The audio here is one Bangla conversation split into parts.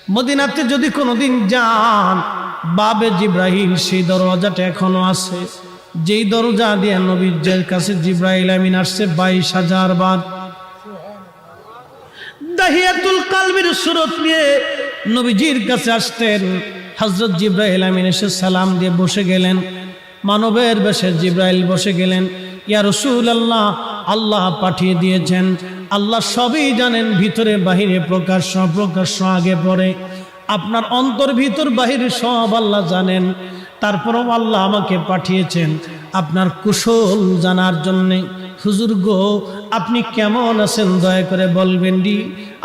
মদিনাতে যদি কোনোদিন যান, বাবে জিব্রাইল সেই দরজাটা এখনো আছে, যেই দরজা দিয়ে নবীর কাছে জিব্রাইল আমিন আসছে 22,000 বার। দাহিয়াতুল কালবির সুরত নিয়ে নবীজির কাছে আসতেন। হযরত জিব্রাইল আমিন এসে সালাম দিয়ে বসে গেলেন, মানবের বেশে জিব্রাইল বসে গেলেন। ইয়া রাসূলুল্লাহ, আল্লাহ পাঠিয়ে দিয়েছেন, আল্লাহ সবই জানেন, ভিতরে বাহিরে প্রকাশ্য অপ্রকাশ্য আগে পরে, আপনার অন্তর ভিতর বাহিরে সব আল্লাহ জানেন। তারপরও আল্লাহ আমাকে পাঠিয়েছেন আপনার কুশল জানার জন্যে। হুজুর গো, আপনি কেমন আছেন দয়া করে বলবেন ডি।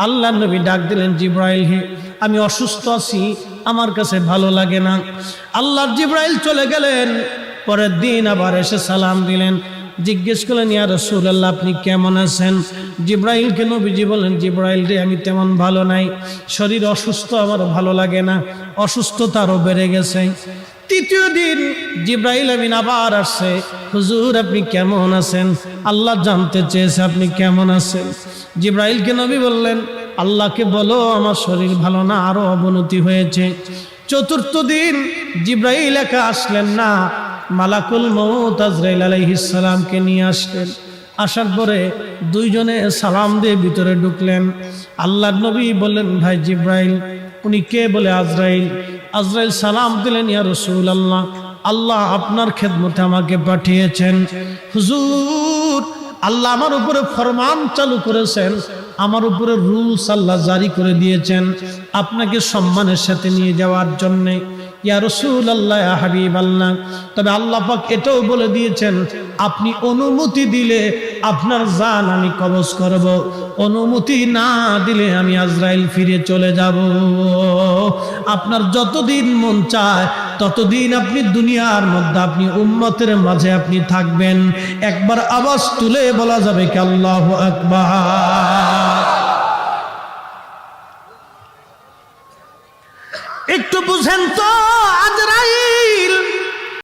আল্লাহ নবী ডাক দিলেন, জিব্রাইল হে, আমি অসুস্থ আছি, আমার কাছে ভালো লাগে না। আল্লাহর জিব্রাইল চলে গেলেন। পরের দিন আবার এসে সালাম দিলেন, জিজ্ঞেস করলেন, ইয়া রাসূলুল্লাহ আপনি কেমন আছেন? জিব্রাইলকে নবীজি বলেন, জিব্রাইল রে, আমি তেমন ভালো নাই, শরীর অসুস্থ, আমার ভালো লাগে না, অসুস্থতা আরও বেড়ে গেছে। তৃতীয় দিন জিব্রাইল আমিন আবার আসছে, হুজুর আপনি কেমন আছেন? আল্লাহ জানতে চেয়েছে আপনি কেমন আছেন। জিব্রাইলকে নবী বললেন, আল্লাহকে বলো আমার শরীর ভালো না, আরো অবনতি হয়েছে। চতুর্থ দিন জিব্রাইল একা আসলেন না, মালাকুল মউত আজরাইল আলাইহিস সালামকে নিয়ে আসলেন। আসার পরে দুইজনে সালাম দিয়ে ভিতরে ঢুকলেন। আল্লাহর নবী বললেন, ভাই জিব্রাইল। উনি কে? বলে আজরাইল। আজরাইল সালাম দিলেন, ইয়া রাসূলুল্লাহ, আল্লাহ আপনার খেদমতে আমাকে পাঠিয়েছেন। হুজুর, আল্লাহ আমার উপরে ফরমান চালু করেছেন, আমার উপরে রুলস আল্লাহ জারি করে দিয়েছেন আপনাকে সম্মানের সাথে নিয়ে যাওয়ার জন্যে। ইয়া রাসূলুল্লাহ, ইয়া হাবিবাল্লাহ, তবে আল্লাহ পাক এটাও বলে দিয়েছেন আপনি অনুমতি দিলে আপনার জান আমি কবজ করব, অনুমতি না দিলে আমি আজরাইল ফিরে চলে যাব। আপনার যতদিন মন চায় ততদিন আপনি দুনিয়ার মধ্যে আপনি উম্মতের মাঝে আপনি থাকবেন। একবার আওয়াজ তুলে বলা যাবে কি আল্লাহু আকবার? একটু বুঝেন তো, আজরাইল